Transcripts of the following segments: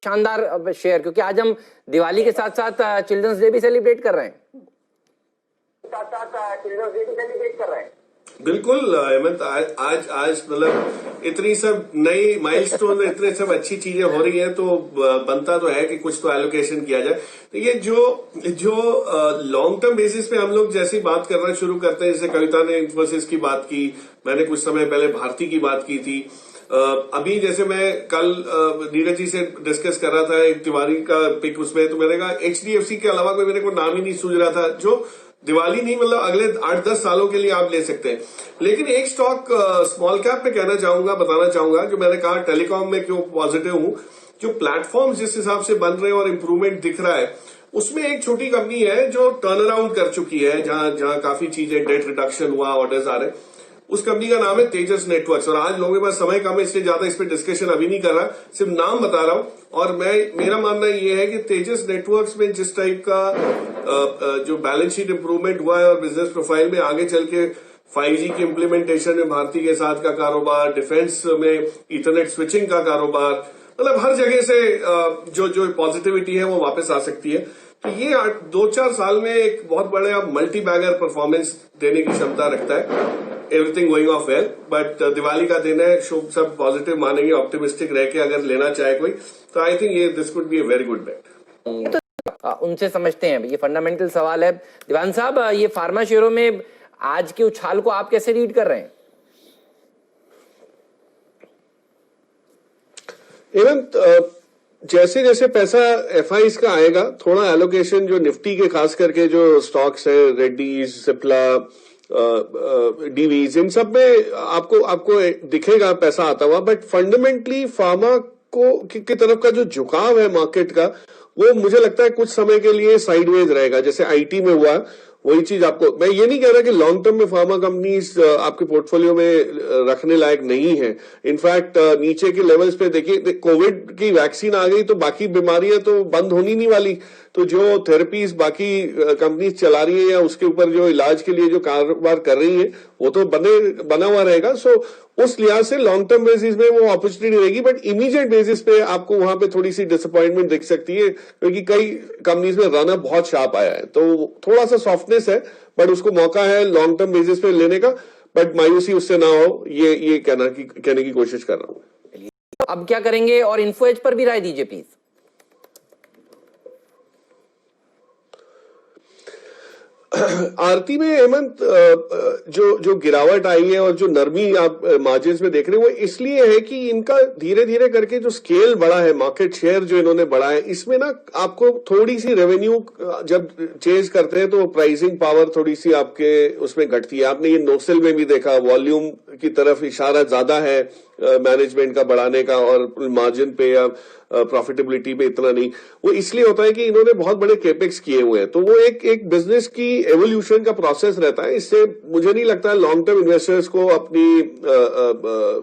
शानदार शेयर, क्योंकि आज हम दिवाली के साथ साथ चिल्ड्रंस डे भी सेलिब्रेट कर रहे हैं। बिल्कुल हेमंत, आज मतलब इतनी सब नई माइलस्टोन, इतने सब अच्छी चीजें हो रही हैं, तो बनता तो है कि कुछ तो एलोकेशन किया जाए। तो ये जो लॉन्ग टर्म बेसिस पे हम लोग जैसी बात करना शुरू करते हैं, जैसे कविता ने इन्फोसिस की बात की, मैंने कुछ समय पहले भारती की बात की थी, अभी जैसे मैं कल नीरज जी से डिस्कस कर रहा था एक तिवारी का पिक, उसमें तो मैंने कहा HDFC के अलावा कोई मेरे को नाम ही नहीं सूझ रहा था जो दिवाली नहीं मतलब अगले 8-10 सालों के लिए आप ले सकते हैं। लेकिन एक स्टॉक स्मॉल कैप पे कहना चाहूंगा, बताना चाहूंगा, जो मैंने कहा टेलीकॉम में क्यों पॉजिटिव हूं, जो प्लेटफॉर्म जिस हिसाब से बन रहे हैं और इंप्रूवमेंट दिख रहा है, उसमें एक छोटी कंपनी है जो टर्न अराउंड कर चुकी है, जहां काफी चीजें, डेट रिडक्शन हुआ, ऑर्डर्स आ रहे हैं। उस कंपनी का नाम है तेजस नेटवर्क्स, और आज लोगों के पास समय कम है इसलिए ज्यादा इस पे डिस्कशन अभी नहीं कर रहा, सिर्फ नाम बता रहा हूं। और मेरा मानना ये है कि तेजस नेटवर्क्स में जिस टाइप का जो बैलेंस शीट इंप्रूवमेंट हुआ है और बिजनेस प्रोफाइल में आगे चल के 5G की इम्प्लीमेंटेशन में भारती के साथ का कारोबार, डिफेंस में इथरनेट स्विचिंग का कारोबार, मतलब हर जगह से जो पॉजिटिविटी है वो वापस आ सकती है। तो ये 2-4 साल में एक बहुत बड़े मल्टी बैगर परफॉर्मेंस देने की क्षमता रखता है। Everything going of well, but Diwali का दिन है, शुभ सब पॉजिटिव मानेंगे, ऑप्टिमिस्टिक रह के अगर लेना चाहे कोई, तो आई थिंक ये this could be a very good bet. उनसे समझते हैं, ये फंडामेंटल सवाल है। दीवान साहब, ये फार्मा शेयरों में आज के उछाल को आप कैसे रीड कर रहे हैं? एवं जैसे जैसे पैसा FIs का आएगा, थोड़ा एलोकेशन जो निफ्टी के खास करके जो स्टॉक्स है, रेड्डीज, सिप्ला, डीवीज, इन सब में आपको दिखेगा पैसा आता हुआ, बट फंडामेंटली फार्मा की तरफ का जो झुकाव है मार्केट का, वो मुझे लगता है कुछ समय के लिए साइडवेज रहेगा, जैसे IT में हुआ। वही चीज आपको, मैं ये नहीं कह रहा कि लॉन्ग टर्म में फार्मा कंपनीज आपके पोर्टफोलियो में रखने लायक नहीं है। इनफैक्ट नीचे के लेवल्स पे देखिए, कोविड की वैक्सीन आ गई तो बाकी बीमारियां तो बंद होनी नहीं वाली, तो जो थेरेपीज बाकी कंपनीज चला रही है या उसके ऊपर जो इलाज के लिए जो कारोबार कर रही है, वो तो बना हुआ रहेगा। सो उस लिहाज से लॉन्ग टर्म बेसिस में वो अपॉर्चुनिटी रहेगी, बट इमीडिएट बेसिस पे आपको वहां पे थोड़ी सी डिसअपॉइंटमेंट दिख सकती है, क्योंकि कई कंपनीज में रनअप बहुत शार्प आया है, तो थोड़ा सा सॉफ्टनेस है, बट उसको मौका है लॉन्ग टर्म बेसिस पे लेने का, बट मायूसी उससे ना हो, ये कहने की कोशिश कर रहा हूं। अब क्या करेंगे, और इन्फो एज पर भी राय दीजिए प्लीज। आरती में हेमंत जो गिरावट आई है और जो नरमी आप मार्जिन्स में देख रहे हो, वो इसलिए है कि इनका धीरे धीरे करके जो स्केल बढ़ा है, मार्केट शेयर जो इन्होंने बढ़ा है, इसमें ना आपको थोड़ी सी रेवेन्यू जब चेंज करते हैं तो प्राइसिंग पावर थोड़ी सी आपके उसमें घटती है। आपने ये नोसेल में भी देखा, वॉल्यूम की तरफ इशारा ज्यादा है मैनेजमेंट का बढ़ाने का, और मार्जिन पे या प्रॉफिटेबिलिटी पे इतना नहीं। वो इसलिए होता है कि इन्होंने बहुत बड़े केपेक्स किए हुए हैं, तो वो एक बिजनेस की एवोल्यूशन का प्रोसेस रहता है। इससे मुझे नहीं लगता लॉन्ग टर्म इन्वेस्टर्स को अपनी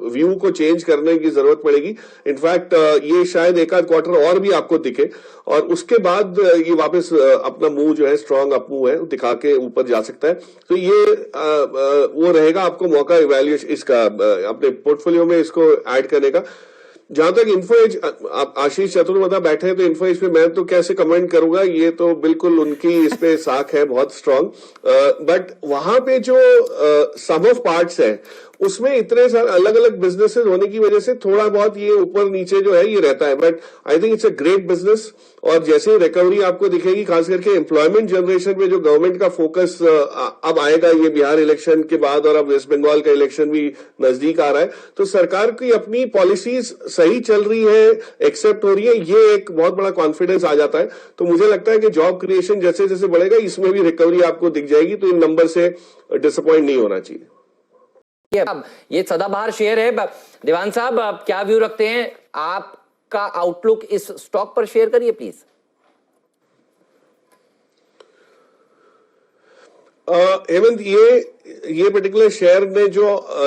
व्यू को चेंज करने की जरूरत पड़ेगी। इनफैक्ट ये शायद एक आध क्वार्टर और भी आपको दिखे, और उसके बाद ये वापस अपना मूव जो है, स्ट्रांग अप मूव है, दिखा के ऊपर जा सकता है। तो ये वो रहेगा आपको मौका इवैल्यूएशन इसका अपने पोर्टफोलियो में इसको ऐड करने का। जहां तक इन्फोएज, आशीष चतुर्वेदी बैठे हैं, तो इन्फोएज पे मैं तो कैसे कमेंट करूंगा, ये तो बिल्कुल उनकी इस पे साख है बहुत स्ट्रांग, बट वहां पे जो सम ऑफ पार्ट्स है, उसमें इतने सारे अलग अलग बिजनेसेस होने की वजह से थोड़ा बहुत ये ऊपर नीचे जो है ये रहता है, but I think it's a great business. और जैसे रिकवरी आपको दिखेगी, खास करके एम्प्लॉयमेंट जनरेशन पे जो गवर्नमेंट का फोकस अब आएगा, ये बिहार इलेक्शन के बाद, और अब वेस्ट बंगाल का इलेक्शन भी नजदीक आ रहा है, तो सरकार की अपनी पॉलिसीज सही चल रही है, एक्सेप्ट हो रही है, ये एक बहुत बड़ा कॉन्फिडेंस आ जाता है। तो मुझे लगता है कि जॉब क्रिएशन जैसे जैसे बढ़ेगा, इसमें भी रिकवरी आपको दिख जाएगी, तो इन नंबर से डिसअपॉइंट नहीं होना चाहिए। ये सदाबहार शेयर है। दीवान साहब, आप क्या व्यू रखते हैं, आपका आउटलुक इस स्टॉक पर शेयर करिए प्लीज। हेमंत, ये पर्टिकुलर शेयर ने जो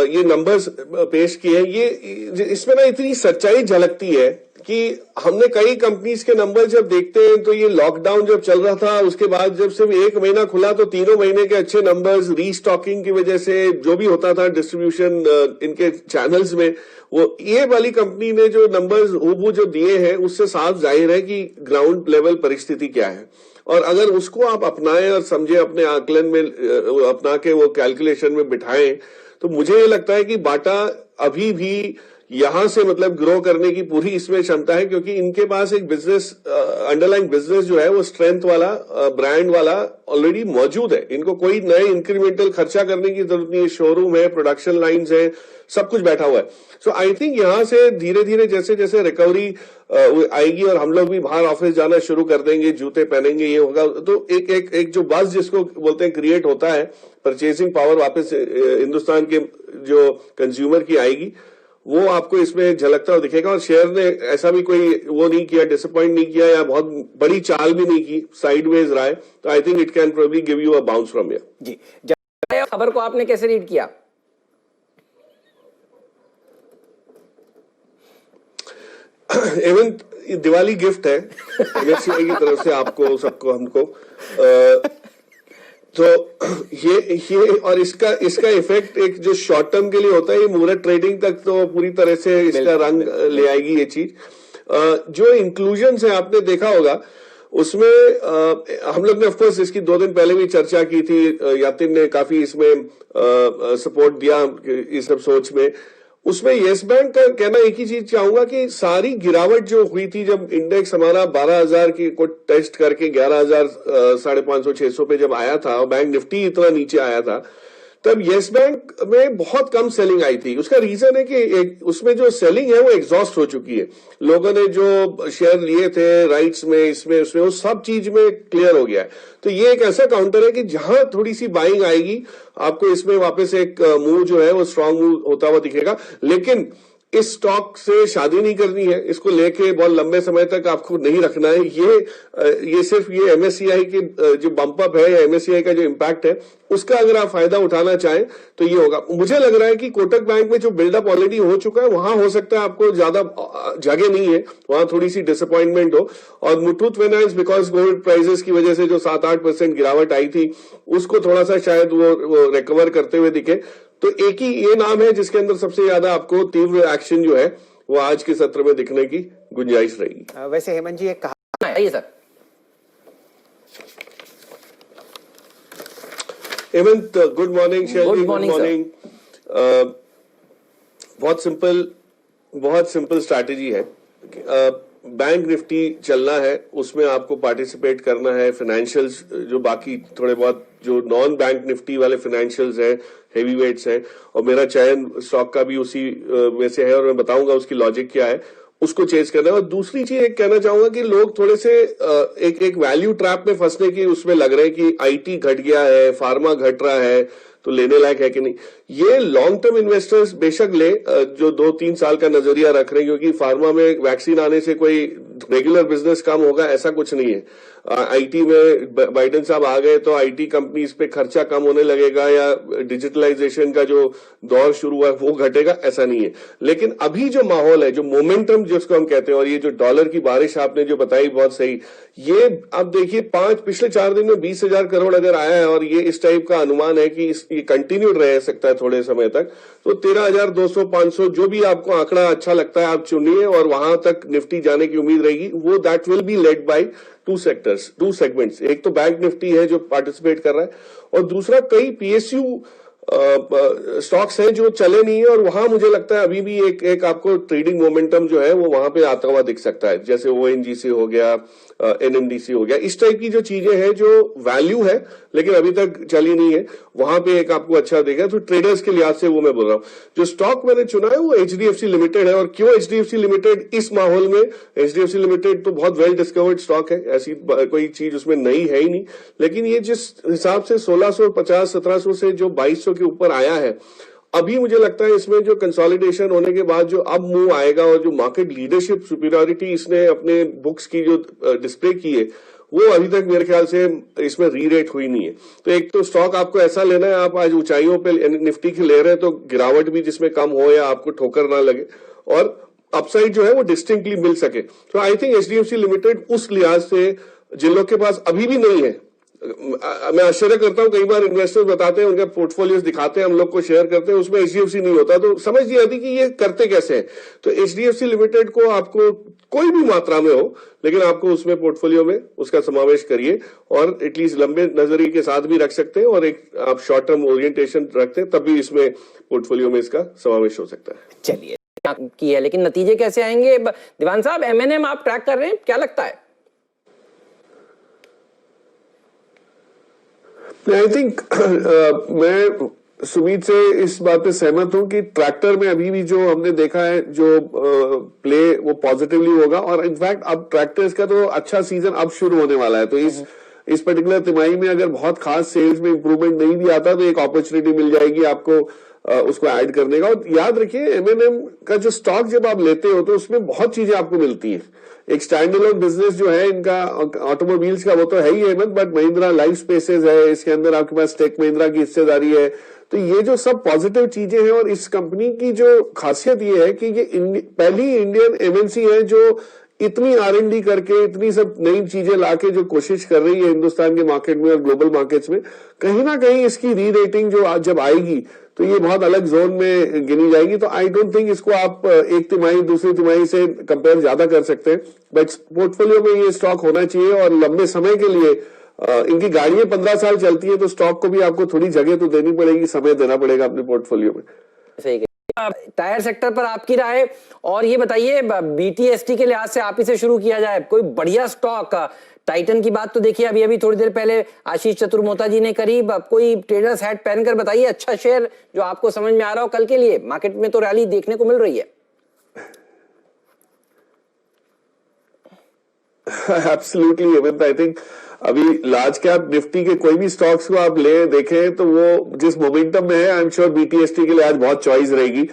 ये नंबर्स पेश किए हैं, ये इसमें ना इतनी सच्चाई झलकती है कि हमने कई कंपनीज के नंबर जब देखते हैं तो ये लॉकडाउन जब चल रहा था उसके बाद जब सिर्फ एक महीना खुला तो तीनों महीने के अच्छे नंबर्स, रीस्टॉकिंग की वजह से जो भी होता था डिस्ट्रीब्यूशन इनके चैनल्स में, वो ये वाली कंपनी ने जो नंबर्स हूबहू जो दिए हैं उससे साफ जाहिर है कि ग्राउंड लेवल परिस्थिति क्या है। और अगर उसको आप अपनाएं और समझे, अपने आकलन में अपना के वो कैलकुलेशन में बिठाएं, तो मुझे ये लगता है कि बाटा अभी भी यहां से मतलब ग्रो करने की पूरी इसमें क्षमता है, क्योंकि इनके पास एक बिजनेस, अंडरलाइंग बिजनेस जो है वो स्ट्रेंथ वाला, ब्रांड वाला ऑलरेडी मौजूद है। इनको कोई नए इंक्रीमेंटल खर्चा करने की जरूरत नहीं है। शोरूम है, प्रोडक्शन लाइंस है, सब कुछ बैठा हुआ है। सो आई थिंक यहां से धीरे धीरे जैसे जैसे रिकवरी आएगी और हम लोग भी बाहर ऑफिस जाना शुरू कर देंगे, जूते पहनेंगे, ये होगा, तो एक जो बस जिसको बोलते हैं क्रिएट होता है, परचेसिंग पावर वापस हिंदुस्तान के जो कंज्यूमर की आएगी, वो आपको इसमें झलकता हुआ दिखेगा। और शेयर ने ऐसा भी कोई वो नहीं किया, डिसअपॉइंट नहीं किया या बहुत बड़ी चाल भी नहीं की, साइडवेज रहा है। तो I think it can probably give you a bounce from here. जी, खबर को आपने कैसे रीड किया? एवं दिवाली गिफ्ट है एमएससीआई की तरफ से आपको, सबको, हमको। तो ये और इसका इफेक्ट एक जो शॉर्ट टर्म के लिए होता है, ये मुहूर्त ट्रेडिंग तक तो पूरी तरह से इसका रंग ले आएगी ये चीज। जो इंक्लूजन है आपने देखा होगा उसमें हम लोग ने ऑफकोर्स इसकी 2 दिन पहले भी चर्चा की थी। यातिन ने काफी इसमें सपोर्ट दिया इस सब सोच में। उसमें येस बैंक का कहना एक ही चीज चाहूंगा कि सारी गिरावट जो हुई थी जब इंडेक्स हमारा 12,000 की को टेस्ट करके 11,000 550 600 पे जब आया था और बैंक निफ्टी इतना नीचे आया था, तब येस बैंक में बहुत कम सेलिंग आई थी। उसका रीजन है कि उसमें जो सेलिंग है वो एग्जॉस्ट हो चुकी है। लोगों ने जो शेयर लिए थे राइट्स में, इसमें उसमें, वो सब चीज में क्लियर हो गया है। तो ये एक ऐसा काउंटर है कि जहां थोड़ी सी बाइंग आएगी आपको इसमें वापस एक मूव जो है वो स्ट्रांग मूव होता हुआ दिखेगा। लेकिन इस स्टॉक से शादी नहीं करनी है, इसको लेके बहुत लंबे समय तक आपको नहीं रखना है। ये सिर्फ ये एमएससीआई की जो बम्प अप है या एमएससीआई का जो इम्पैक्ट है उसका अगर आप फायदा उठाना चाहें तो ये होगा। मुझे लग रहा है कि कोटक बैंक में जो बिल्डअप ऑलरेडी हो चुका है वहां हो सकता है आपको ज्यादा जगह नहीं है, वहां थोड़ी सी डिसअपॉइंटमेंट हो। और Muthoot finance because gold prices की वजह से जो 7-8% गिरावट आई थी उसको थोड़ा सा शायद वो रिकवर करते हुए दिखे। तो एक ही ये नाम है जिसके अंदर सबसे ज्यादा आपको तीव्र एक्शन जो है वो आज के सत्र में दिखने की गुंजाइश रहेगी। वैसे हेमंत जी एक कहा आइए sir. Hemant, good morning. Good morning. बहुत सिंपल स्ट्रैटेजी है। बैंक निफ्टी चलना है, उसमें आपको पार्टिसिपेट करना है। फाइनेंशियल्स जो बाकी थोड़े बहुत जो नॉन बैंक निफ्टी वाले फाइनेंशियल्स हैं, हेवी वेट्स हैं, और मेरा चयन स्टॉक का भी उसी में से है और मैं बताऊंगा उसकी लॉजिक क्या है, उसको चेंज करना है। और दूसरी चीज एक कहना चाहूंगा कि लोग थोड़े से एक वैल्यू ट्रैप में फंसने की उसमें लग रहे हैं कि आईटी घट गया है, फार्मा घट रहा है, तो लेने लायक है कि नहीं। ये लॉन्ग टर्म इन्वेस्टर्स बेशक ले जो 2-3 साल का नजरिया रख रहे हैं, क्योंकि फार्मा में वैक्सीन आने से कोई रेगुलर बिजनेस कम होगा ऐसा कुछ नहीं है। आईटी में बाइडेन साहब आ गए तो आईटी कंपनीज पे खर्चा कम होने लगेगा या डिजिटलाइजेशन का जो दौर शुरू हुआ वो घटेगा, ऐसा नहीं है। लेकिन अभी जो माहौल है, जो मोमेंटम जिसको हम कहते हैं, और ये जो डॉलर की बारिश आपने जो बताई बहुत सही, ये अब देखिए पिछले 4 दिन में 20,000 करोड़ अगर आया है और ये इस टाइप का अनुमान है कि ये कंटिन्यूड रह सकता है थोड़े समय तक, तो 13,200 500 जो भी आपको आंकड़ा अच्छा लगता है आप चुनिए और वहां तक निफ्टी जाने की उम्मीद रहेगी। वो that will be led by 2 segments. एक तो बैंक निफ्टी है जो पार्टिसिपेट कर रहा है, और दूसरा कई पीएसयू स्टॉक्स हैं जो चले नहीं है, और वहां मुझे लगता है अभी भी एक आपको ट्रेडिंग मोमेंटम जो है वो वहां पे आता हुआ दिख सकता है। जैसे ओएनजीसी हो गया, एनएमडीसी हो गया, इस टाइप की जो चीजें हैं जो वैल्यू है लेकिन अभी तक चली नहीं है, वहां पे एक आपको अच्छा देगा। तो ट्रेडर्स के लिहाज से वो मैं बोल रहा हूं। जो स्टॉक मैंने चुना है वो एचडीएफसी लिमिटेड है। और क्यों एचडीएफसी लिमिटेड? इस माहौल में एचडीएफसी लिमिटेड तो बहुत वेल डिस्कवर्ड स्टॉक है, ऐसी कोई चीज उसमें नई है ही नहीं। लेकिन ये जिस हिसाब से 1650-1700 से जो 2200 के ऊपर आया है, अभी मुझे लगता है इसमें जो कंसोलिडेशन होने के बाद जो अब मूव आएगा और जो मार्केट लीडरशिप सुपीरियरिटी इसने अपने बुक्स की जो डिस्प्ले की है वो अभी तक मेरे ख्याल से इसमें री रेट हुई नहीं है। तो एक तो स्टॉक आपको ऐसा लेना है, आप आज ऊंचाइयों पे निफ्टी की ले रहे हैं तो गिरावट भी जिसमें कम हो या आपको ठोकर ना लगे और अपसाइड जो है वो डिस्टिंक्टली मिल सके। तो आई थिंक एचडीएफसी लिमिटेड उस लिहाज से जिन लोग के पास अभी भी नहीं है, मैं आश्चर्य करता हूं, कई बार इन्वेस्टर्स बताते हैं उनके पोर्टफोलियोज दिखाते हैं, हम लोग को शेयर करते हैं, उसमें एचडीएफसी नहीं होता, तो समझ नहीं आती कि ये करते कैसे हैं। तो एचडीएफसी लिमिटेड को आपको कोई भी मात्रा में हो, लेकिन आपको उसमें पोर्टफोलियो में उसका समावेश करिए और एटलीस्ट लंबे नजरिए के साथ भी रख सकते हैं और एक आप शॉर्ट टर्म ओरिएंटेशन रखते हैं तब भी इसमें पोर्टफोलियो में इसका समावेश हो सकता है। चलिए की है, लेकिन नतीजे कैसे आएंगे? दीवान साहब, एमएनएम आप ट्रैक कर रहे हैं, क्या लगता है? आई थिंक मैं सुमीत से इस बात पे सहमत हूं कि ट्रैक्टर में अभी भी जो हमने देखा है जो प्ले वो पॉजिटिवली होगा और इनफैक्ट अब ट्रैक्टर्स का तो अच्छा सीजन अब शुरू होने वाला है। तो इस पर्टिकुलर तिमाही में अगर बहुत खास सेल्स में इंप्रूवमेंट नहीं भी आता तो एक अपॉर्चुनिटी मिल जाएगी आपको उसको ऐड करने का। और याद रखिए एमएनएम का जो स्टॉक जब आप लेते हो तो उसमें बहुत चीजें आपको मिलती हैं। एक स्टैंड अलोन बिजनेस जो है इनका ऑटोमोबाइल्स का वो तो है ही है, बट महिंद्रा लाइफ स्पेसेस है, इसके अंदर आपके पास टेक महिंद्रा की हिस्सेदारी है। तो ये जो सब पॉजिटिव चीजें हैं और इस कंपनी की जो खासियत ये है कि ये पहली इंडियन एमएनसी है जो इतनी आर&डी करके इतनी सब नई चीजें लाके जो कोशिश कर रही है हिंदुस्तान के मार्केट में और ग्लोबल मार्केट्स में। कहीं ना कहीं इसकी री रेटिंग जो जब आएगी तो ये बहुत अलग जोन में गिनी जाएगी। तो आई डोंट थिंक इसको आप एक तिमाही दूसरी तिमाही से कंपेयर ज्यादा कर सकते हैं, बट पोर्टफोलियो में ये स्टॉक होना चाहिए और लंबे समय के लिए इनकी गाड़ियां 15 साल चलती है तो स्टॉक को भी आपको थोड़ी जगह तो देनी पड़ेगी, समय देना पड़ेगा अपने पोर्टफोलियो में। सही है। टायर सेक्टर पर आपकी राय, और ये बताइए बीटीएसटी के लिहाज से आप इसे शुरू किया जाए, कोई बढ़िया स्टॉक? टाइटन की बात तो देखिए अभी थोड़ी देर पहले आशीष चतुर्मोता जी ने करी, कोई ट्रेडर्स हैट पहनकर बताइए अच्छा शेयर जो आपको समझ में आ रहा हो कल के लिए। मार्केट में तो रैली देखने को मिल रही है। एब्सोल्युटली, आई थिंक अभी लार्ज कैप निफ्टी के कोई भी स्टॉक्स को आप ले देखें तो वो जिस मोमेंटम में है आई एम श्योर बीटीएसटी के लिए आज बहुत चॉइस रहेगी।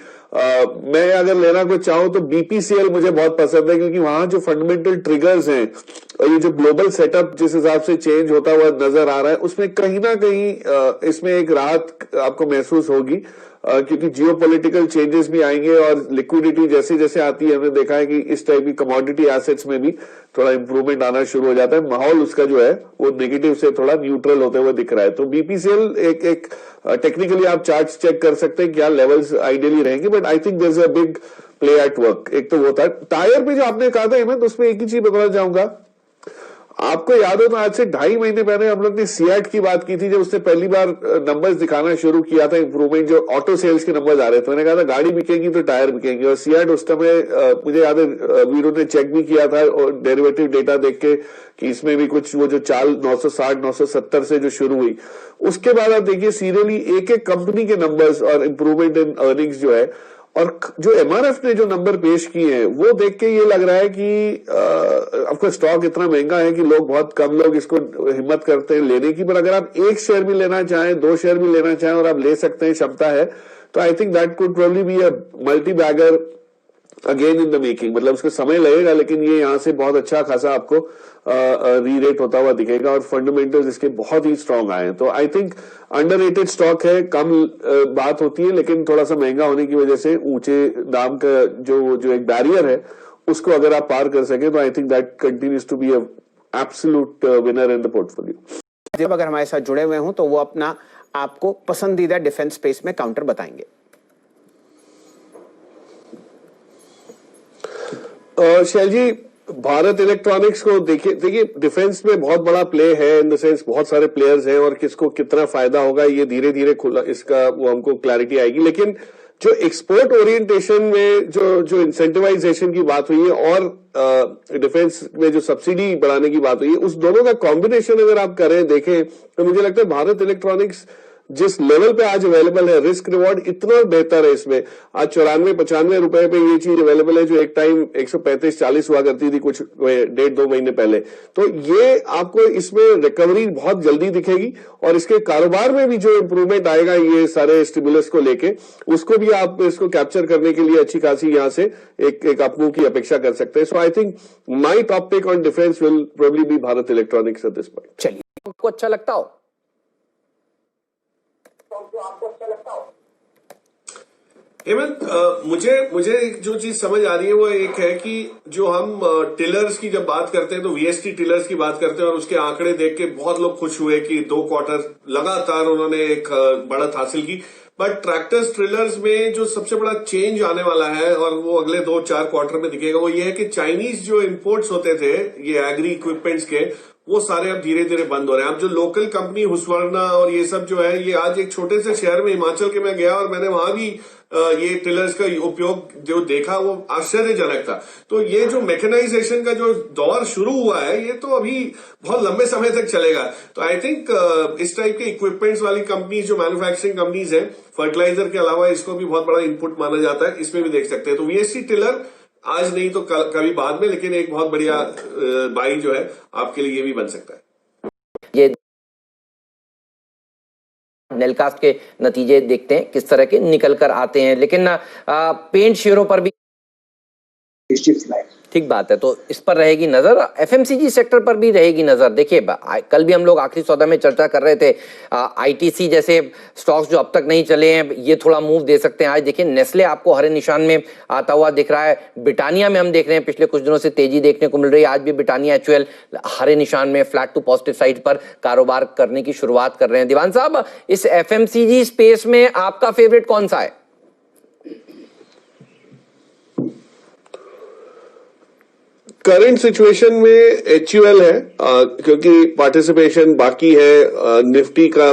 मैं अगर लेना कुछ चाहूं तो बीपीसीएल मुझे बहुत पसंद है क्योंकि वहां जो फंडामेंटल ट्रिगर्स हैं और ये जो ग्लोबल सेटअप जिस हिसाब से चेंज होता हुआ नजर आ रहा है उसमें कहीं ना कहीं इसमें एक राहत आपको महसूस होगी क्योंकि जियोपॉलिटिकल चेंजेस भी आएंगे और लिक्विडिटी जैसे जैसे आती है हमने देखा है कि इस टाइप की कमोडिटी एसेट्स में भी थोड़ा इंप्रूवमेंट आना शुरू हो जाता है। माहौल उसका जो है वो नेगेटिव से थोड़ा न्यूट्रल होते हुए दिख रहा है। तो बीपीसीएल एक टेक्निकली आप चार्ट्स चेक कर सकते हैं क्या लेवल्स आइडियली रहेंगे, but I think there is a big play at work. एक तो वो था टायर पे जो आपने कहा था हेमंत, उसमें एक ही चीज बताना चाहूंगा। आपको याद हो तो आज से 2.5 महीने पहले हम लोग ने सियाट की बात की थी जब उसने पहली बार नंबर्स दिखाना शुरू किया था, इंप्रूवमेंट जो ऑटो सेल्स के नंबर्स आ रहे थे। मैंने कहा था गाड़ी बिकेगी तो टायर बिकेंगे, और सियाट उस समय मुझे याद है वीरो ने चेक भी किया था और डेरिवेटिव डेटा देख के कि इसमें भी कुछ वो जो चाल 960 970 से जो शुरू हुई, उसके बाद आप देखिए सीरियली एक एक कंपनी के नंबर्स और इंप्रूवमेंट इन अर्निंग्स जो है, और जो एमआरएफ ने जो नंबर पेश किए हैं वो देख के ये लग रहा है कि आपका स्टॉक इतना महंगा है कि लोग बहुत कम लोग इसको हिम्मत करते हैं लेने की। पर अगर आप एक शेयर भी लेना चाहें, 2 शेयर भी लेना चाहें और आप ले सकते हैं, क्षमता है, तो I think that could probably be a multi bagger again in the making. मतलब उसको समय लगेगा लेकिन ये यहाँ से बहुत अच्छा खासा आपको री रेट होता हुआ दिखेगा और फंडामेंटल्स इसके बहुत ही स्ट्रांग आए हैं। तो आई थिंक अंडररेटेड स्टॉक है, कम बात होती है लेकिन थोड़ा सा महंगा होने की वजह से ऊंचे दाम का जो एक बैरियर है उसको अगर आप पार कर सके तो I think that continues to be absolute winner in the portfolio. जब अगर हमारे साथ जुड़े हुए हों तो वो अपना आपको पसंदीदा डिफेंस स्पेस में काउंटर बताएंगे। शैल जी, भारत इलेक्ट्रॉनिक्स को देखिए डिफेंस में बहुत बड़ा प्ले है, इन द सेंस बहुत सारे प्लेयर्स हैं और किसको कितना फायदा होगा ये धीरे धीरे खुला इसका वो हमको क्लैरिटी आएगी। लेकिन जो एक्सपोर्ट ओरिएंटेशन में जो इंसेंटिवाइजेशन की बात हुई है और डिफेंस में जो सब्सिडी बढ़ाने की बात हुई है, उस दोनों का कॉम्बिनेशन अगर आप करें देखें तो मुझे लगता है भारत इलेक्ट्रॉनिक्स जिस लेवल पे आज अवेलेबल है, रिस्क रिवॉर्ड इतना बेहतर है इसमें। आज 94-95 रुपए पे ये चीज अवेलेबल है, जो एक टाइम 135-40 हुआ करती थी कुछ 1.5-2 महीने पहले। तो ये आपको इसमें रिकवरी बहुत जल्दी दिखेगी, और इसके कारोबार में भी जो इंप्रूवमेंट आएगा ये सारे स्टिमुलस को लेके, उसको भी आप इसको कैप्चर करने के लिए अच्छी खासी यहां से एक अपमूव की अपेक्षा कर सकते हैं। So I think my top pick on defence will probably be Bharat Electronics at this point. चलिए, आपको अच्छा लगता हो? हेमंत, मुझे जो चीज समझ आ रही है वो एक है कि जो हम टिलर्स की जब बात करते हैं तो वीएसटी टिलर्स की बात करते हैं, और उसके आंकड़े देख के बहुत लोग खुश हुए कि 2 क्वार्टर लगातार उन्होंने एक बढ़त हासिल की। बट ट्रैक्टर्स ट्रेलर्स में जो सबसे बड़ा चेंज आने वाला है, और वो अगले 2-4 क्वार्टर में दिखेगा, वो ये है कि चाइनीज जो इंपोर्ट्स होते थे ये एग्री इक्विपमेंट्स के, वो सारे अब धीरे धीरे बंद हो रहे हैं। अब जो लोकल कंपनी हुस्वरना और ये सब जो है, ये आज एक छोटे से शहर में हिमाचल के मैं गया और मैंने वहां भी ये टिलर्स का उपयोग जो देखा वो आश्चर्यजनक था। तो ये जो मैकेनाइजेशन का जो दौर शुरू हुआ है ये तो अभी बहुत लंबे समय तक चलेगा। तो आई थिंक इस टाइप के इक्विपमेंट्स वाली कंपनीज जो मैन्युफैक्चरिंग कंपनीज हैं, फर्टिलाइजर के अलावा इसको भी बहुत बड़ा इनपुट माना जाता है, इसमें भी देख सकते हैं। तो वीएसटी टिलर आज नहीं तो कभी बाद में, लेकिन एक बहुत बढ़िया बाई जो है आपके लिए ये भी बन सकता है। ये नेलकास्ट के नतीजे देखते हैं किस तरह के निकल कर आते हैं, लेकिन पेंट शेयरों पर भी ठीक बात है, तो इस पर रहेगी नजर। एफएमसीजी सेक्टर पर भी रहेगी नजर। देखिए, कल भी हम लोग आखिरी सौदा में चर्चा कर रहे थे, आईटीसी जैसे स्टॉक्स जो अब तक नहीं चले हैं ये थोड़ा मूव दे सकते हैं। आज देखिए नेस्ले आपको हरे निशान में आता हुआ दिख रहा है। ब्रिटानिया में हम देख रहे हैं पिछले कुछ दिनों से तेजी देखने को मिल रही है। आज भी ब्रिटानिया एचयूएल हरे निशान में, फ्लैट टू पॉजिटिव साइड पर कारोबार करने की शुरुआत कर रहे हैं। दीवान साहब, इस एफएमसीजी स्पेस में आपका फेवरेट कौन सा है? करंट सिचुएशन में एचयूएल है, क्योंकि पार्टिसिपेशन बाकी है, निफ्टी का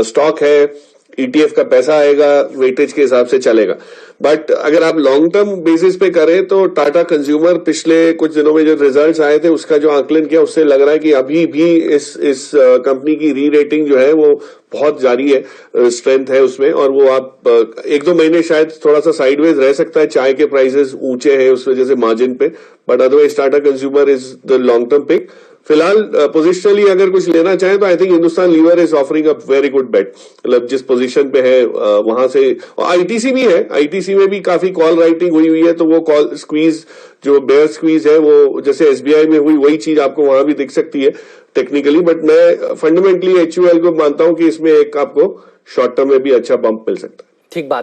स्टॉक है, ईटीएफ का पैसा आएगा, वेटेज के हिसाब से चलेगा। बट अगर आप लॉन्ग टर्म बेसिस पे करें तो टाटा कंज्यूमर पिछले कुछ दिनों में जो रिजल्ट्स आए थे उसका जो आकलन किया उससे लग रहा है कि अभी भी इस कंपनी की री रेटिंग जो है वो बहुत जारी है, स्ट्रेंथ है उसमें, और वो आप 1-2 महीने शायद थोड़ा सा साइडवेज रह सकता है। चाय के प्राइसेस ऊंचे हैं उस वजह से मार्जिन पे, but otherwise Tata Consumer is the long term pick. फिलहाल पोजिशनली अगर कुछ लेना चाहें तो I think Hindustan Lever is offering a very good bet. मतलब जिस पोजीशन पे है वहां से, और आईटीसी भी है, आईटीसी में भी काफी कॉल राइटिंग हुई है, तो वो कॉल स्क्वीज जो बेयर स्क्वीज है वो जैसे एसबीआई में हुई वही चीज आपको वहां भी दिख सकती है टेक्निकली। बट मैं फंडामेंटली एचयूएल को मानता हूं कि इसमें एक आपको शॉर्ट टर्म में भी अच्छा बम्प मिल सकता है। ठीक बात।